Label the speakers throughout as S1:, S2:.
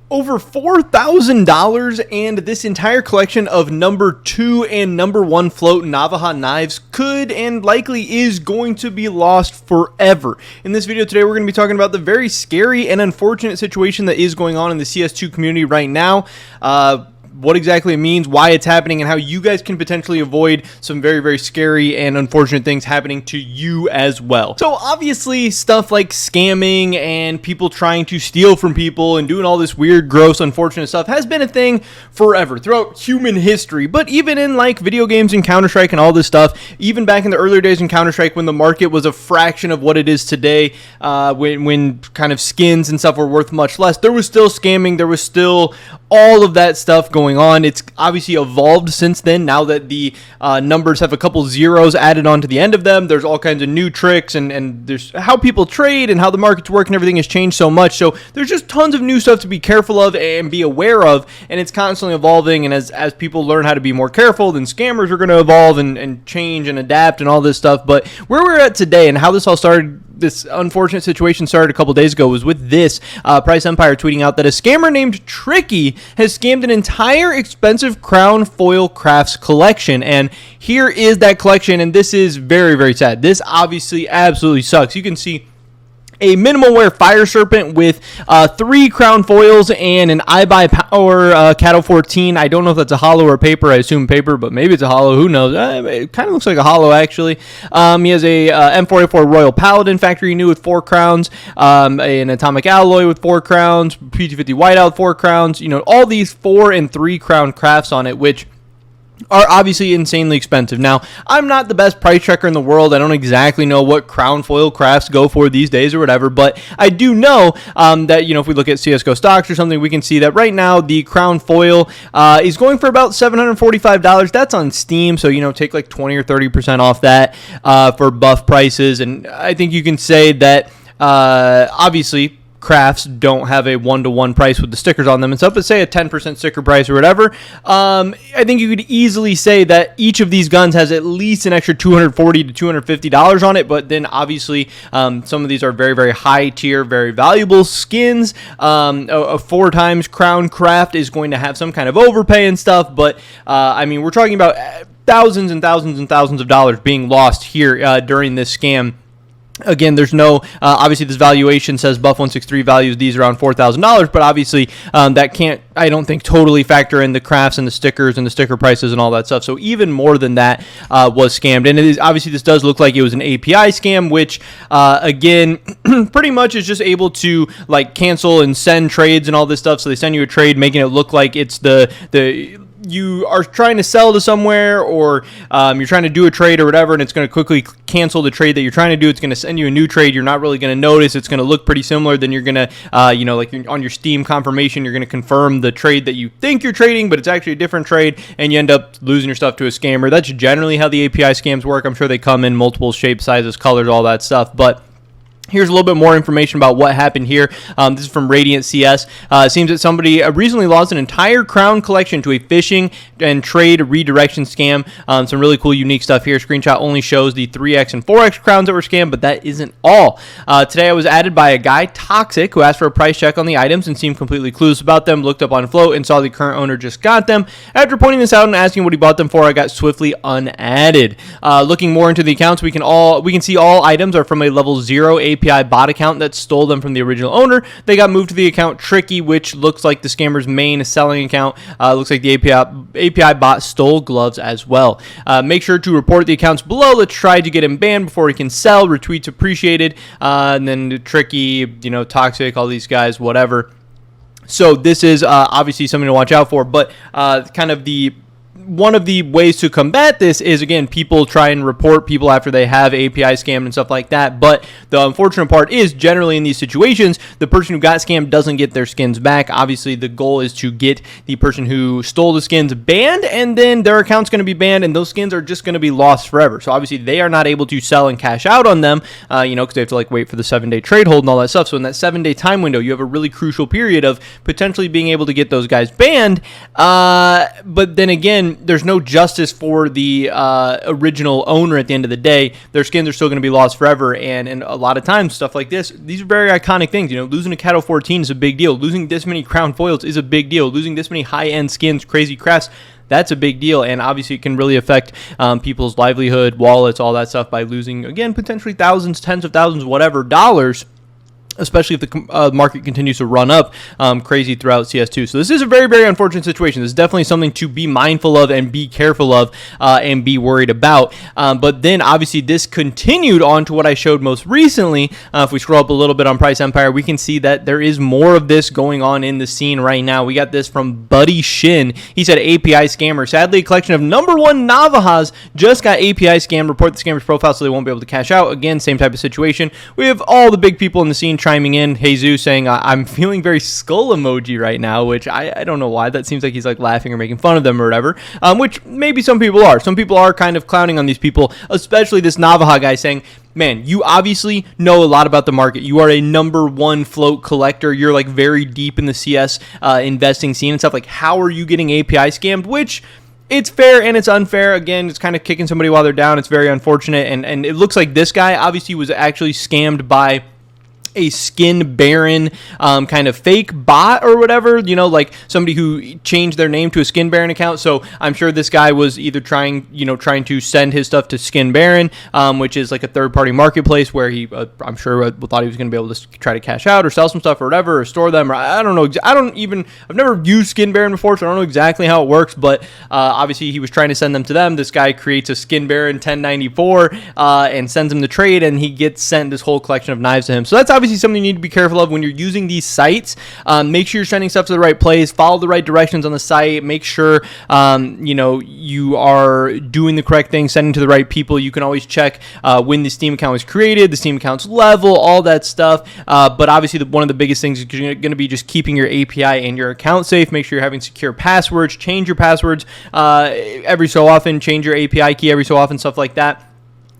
S1: Over $4,000, and this entire collection of number 2 and number 1 float Navaja knives could and likely is going to be lost forever. In this video today, we're going to be talking about the very scary and unfortunate situation that is going on in the CS2 community right now. What exactly it means, why it's happening, and how you guys can potentially avoid some very, very scary and unfortunate things happening to you as well. So obviously stuff like scamming and people trying to steal from people and doing all this weird, gross, unfortunate stuff has been a thing forever throughout human history. But even in like video games and Counter-Strike and all this stuff, even back in the earlier days in Counter-Strike when the market was a fraction of what it is today, when kind of skins and stuff were worth much less, there was still scamming, there was still all of that stuff going on. It's obviously evolved since then. Now that the numbers have a couple zeros added onto the end of them, there's all kinds of new tricks, and there's how people trade and how the markets work, and everything has changed so much. So there's just tons of new stuff to be careful of and be aware of, and it's constantly evolving. And as people learn how to be more careful, then scammers are going to evolve and change and adapt and all this stuff. But where we're at today and how this all started, this unfortunate situation started a couple days ago, was with this Price Empire tweeting out that a scammer named Tricky has scammed an entire expensive crown foil crafts collection. And here is that collection, and this is very, very sad. This obviously absolutely sucks. You can see a minimal wear fire serpent with 3 crown foils and an iBuy power Cattle 14. I don't know if that's a hollow or paper. I assume paper, but maybe it's a hollow. Who knows? It kind of looks like a hollow, actually. He has a M4A4 Royal Paladin factory new with 4 crowns, an atomic alloy with 4 crowns, PT50 whiteout 4 crowns. You know, all these 4 and 3 crown crafts on it, which are obviously insanely expensive. Now, I'm not the best price checker in the world. I don't exactly know what crown foil crafts go for these days or whatever, but I do know that, you know, if we look at CSGO stocks or something, we can see that right now the crown foil is going for about $745. That's on Steam, so, you know, take like 20 or 30% off that for buff prices. And I think you can say that obviously crafts don't have a one-to-one price with the stickers on them and stuff, but say a 10% sticker price or whatever. I think you could easily say that each of these guns has at least an extra $240 to $250 on it, but then obviously some of these are very, very high tier, very valuable skins. A 4 times crown craft is going to have some kind of overpay and stuff, but I mean, we're talking about thousands and thousands and thousands of dollars being lost here during this scam. Again, there's no, obviously this valuation says Buff163 values these around $4,000, but obviously that can't, I don't think, totally factor in the crafts and the stickers and the sticker prices and all that stuff. So even more than that was scammed. And it is, obviously this does look like it was an API scam, which again, pretty much is just able to like cancel and send trades and all this stuff. So they send you a trade, making it look like it's you are trying to sell to somewhere, or you're trying to do a trade or whatever, and it's going to quickly cancel the trade that you're trying to do. It's going to send you a new trade. You're not really going to notice. It's going to look pretty similar. Then you're going to, you know, like on your Steam confirmation, you're going to confirm the trade that you think you're trading, but it's actually a different trade, and you end up losing your stuff to a scammer. That's generally how the API scams work. I'm sure they come in multiple shapes, sizes, colors, all that stuff, but here's a little bit more information about what happened here. This is from Radiant CS. It seems that somebody recently lost an entire crown collection to a phishing and trade redirection scam. Some really cool, unique stuff here. Screenshot only shows the 3x and 4x crowns that were scammed, but that isn't all. Today I was added by a guy, Toxic, who asked for a price check on the items and seemed completely clueless about them. Looked up on Float and saw the current owner just got them. After pointing this out and asking what he bought them for, I got swiftly unadded. Looking more into the accounts, we can see all items are from a level 0 API bot account that stole them from the original owner. They got moved to the account Tricky, which looks like the scammer's main selling account. Looks like the API bot stole gloves as well. Make sure to report the accounts below. Let's try to get him banned before he can sell. Retweets appreciated. And then Tricky, you know, Toxic, all these guys, whatever. So this is obviously something to watch out for, but kind of one of the ways to combat this is, again, people try and report people after they have API scammed and stuff like that. But the unfortunate part is, generally in these situations, the person who got scammed doesn't get their skins back. Obviously, the goal is to get the person who stole the skins banned, and then their account's going to be banned, and those skins are just going to be lost forever. So obviously, they are not able to sell and cash out on them, you know, because they have to like wait for the 7-day trade hold and all that stuff. So in that 7-day time window, you have a really crucial period of potentially being able to get those guys banned. But then again, again, there's no justice for the original owner at the end of the day. Their skins are still going to be lost forever, and a lot of times stuff like this, these are very iconic things. You know, losing a Cato 14 is a big deal. Losing this many crown foils is a big deal. Losing this many high-end skins, crazy crafts, that's a big deal, and obviously it can really affect people's livelihood, wallets, all that stuff by losing, again, potentially thousands, tens of thousands, whatever, dollars, especially if the market continues to run up crazy throughout CS2. So this is a very, very unfortunate situation. This is definitely something to be mindful of and be careful of and be worried about. But then obviously this continued on to what I showed most recently. If we scroll up a little bit on Price Empire, we can see that there is more of this going on in the scene right now. We got this from Buddy Shin. He said API scammer. Sadly, a collection of #1 Navajos just got API scammed. Report the scammer's profile so they won't be able to cash out. Again, same type of situation. We have all the big people in the scene chiming in. Jesus saying, I'm feeling very skull emoji right now, which I don't know why. That seems like he's like laughing or making fun of them or whatever, which maybe some people are. Some people are kind of clowning on these people, especially this Navaja guy saying, man, you obviously know a lot about the market. You are a #1 float collector. You're like very deep in the CS investing scene and stuff. Like, how are you getting API scammed? Which, it's fair and it's unfair. Again, it's kind of kicking somebody while they're down. It's very unfortunate. And it looks like this guy obviously was actually scammed by a skin baron kind of fake bot or whatever, you know, like somebody who changed their name to a skin baron account. So I'm sure this guy was either trying to send his stuff to Skin Baron, which is like a third-party marketplace where he, I'm sure, thought he was going to be able to try to cash out or sell some stuff or whatever, or store them, or I don't know. I've never used Skin Baron before, so I don't know exactly how it works, but obviously he was trying to send them to them. This guy creates a Skin Baron 1094 and sends him the trade, and he gets sent this whole collection of knives to him. So that's obviously something you need to be careful of when you're using these sites. Make sure you're sending stuff to the right place, follow the right directions on the site, make sure you are doing the correct thing, sending to the right people. You can always check when the Steam account was created, the Steam account's level, all that stuff. But obviously one of the biggest things is going to be just keeping your API and your account safe. Make sure you're having secure passwords, change your passwords every so often, change your API key every so often, stuff like that.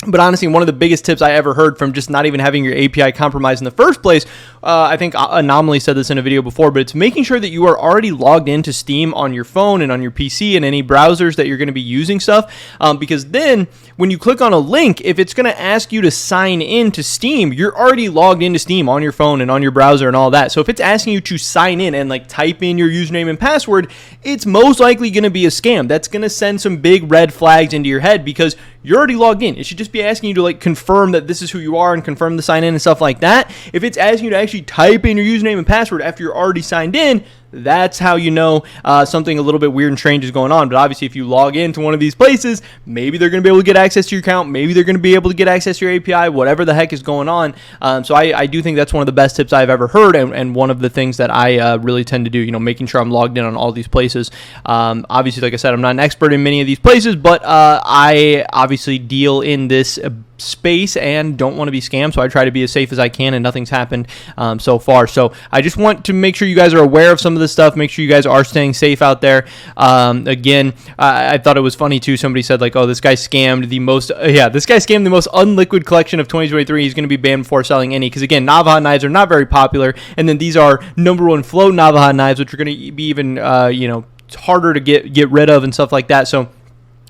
S1: But honestly, one of the biggest tips I ever heard from just not even having your API compromised in the first place, I think Anomaly said this in a video before, but it's making sure that you are already logged into Steam on your phone and on your PC and any browsers that you're going to be using stuff. Because then when you click on a link, if it's going to ask you to sign in to Steam, you're already logged into Steam on your phone and on your browser and all that. So if it's asking you to sign in and like type in your username and password, it's most likely going to be a scam. That's going to send some big red flags into your head because you're already logged in. It should just be asking you to like confirm that this is who you are and confirm the sign in and stuff like that. If it's asking you to actually type in your username and password after you're already signed in, that's how you know something a little bit weird and strange is going on. But obviously, if you log into one of these places, maybe they're going to be able to get access to your account. Maybe they're going to be able to get access to your API, whatever the heck is going on. So I do think that's one of the best tips I've ever heard, and one of the things that I really tend to do, making sure I'm logged in on all these places. Obviously, like I said, I'm not an expert in many of these places, but I obviously deal in this space and don't want to be scammed, so I try to be as safe as I can, and nothing's happened so far. So I just want to make sure you guys are aware of some of this stuff. Make sure you guys are staying safe out there. Again, I thought it was funny too. Somebody said like, "Oh, this guy scammed the most." This guy scammed the most unliquid collection of 2023. He's going to be banned before selling any, because again, Navaja knives are not very popular, and then these are #1 float Navaja knives, which are going to be even harder to get rid of and stuff like that. So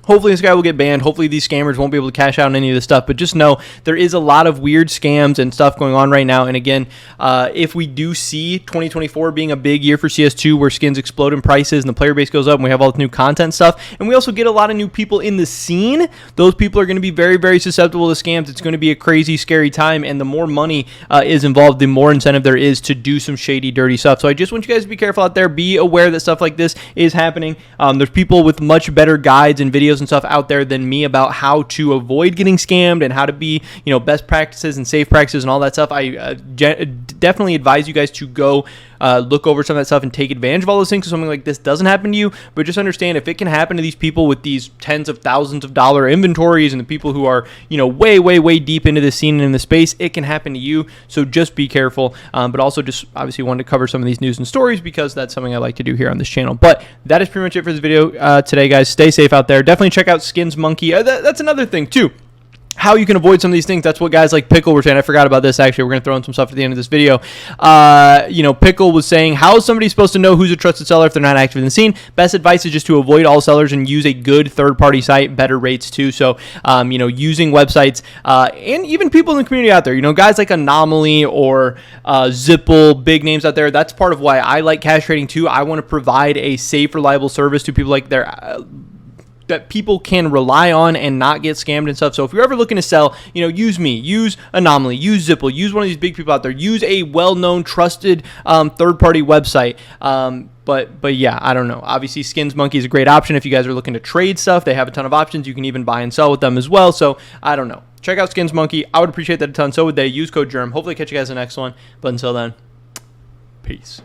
S1: hopefully this guy will get banned. Hopefully these scammers won't be able to cash out on any of this stuff. But just know there is a lot of weird scams and stuff going on right now. And again, if we do see 2024 being a big year for CS2 where skins explode in prices and the player base goes up and we have all the new content stuff, and we also get a lot of new people in the scene, those people are going to be very, very susceptible to scams. It's going to be a crazy, scary time. And the more money is involved, the more incentive there is to do some shady, dirty stuff. So I just want you guys to be careful out there. Be aware that stuff like this is happening. There's people with much better guides and videos and stuff out there than me about how to avoid getting scammed and how to be, best practices and safe practices and all that stuff. I definitely advise you guys to go look over some of that stuff and take advantage of all those things so something like this doesn't happen to you. But just understand, if it can happen to these people with these tens of thousands of dollar inventories and the people who are, way, way, way deep into the scene and in the space, it can happen to you. So just be careful. But also just obviously wanted to cover some of these news and stories because that's something I like to do here on this channel. But that is pretty much it for this video today, guys. Stay safe out there. Definitely check out Skins Monkey. That's another thing too. how you can avoid some of these things. That's what guys like Pickle were saying. I forgot about this, actually. We're going to throw in some stuff at the end of this video. Pickle was saying, how is somebody supposed to know who's a trusted seller if they're not active in the scene? Best advice is just to avoid all sellers and use a good third-party site, better rates too. So, using websites and even people in the community out there, guys like Anomaly or Zipple, big names out there. That's part of why I like cash trading too. I want to provide a safe, reliable service to people like that people can rely on and not get scammed and stuff. So if you're ever looking to sell, use me, use Anomaly, use Zipple, use one of these big people out there, use a well-known, trusted third-party website. But yeah, I don't know. Obviously, Skins Monkey is a great option if you guys are looking to trade stuff. They have a ton of options. You can even buy and sell with them as well. So I don't know. Check out Skins Monkey. I would appreciate that a ton. So would they. Use code GERM. Hopefully catch you guys in the next one. But until then, peace.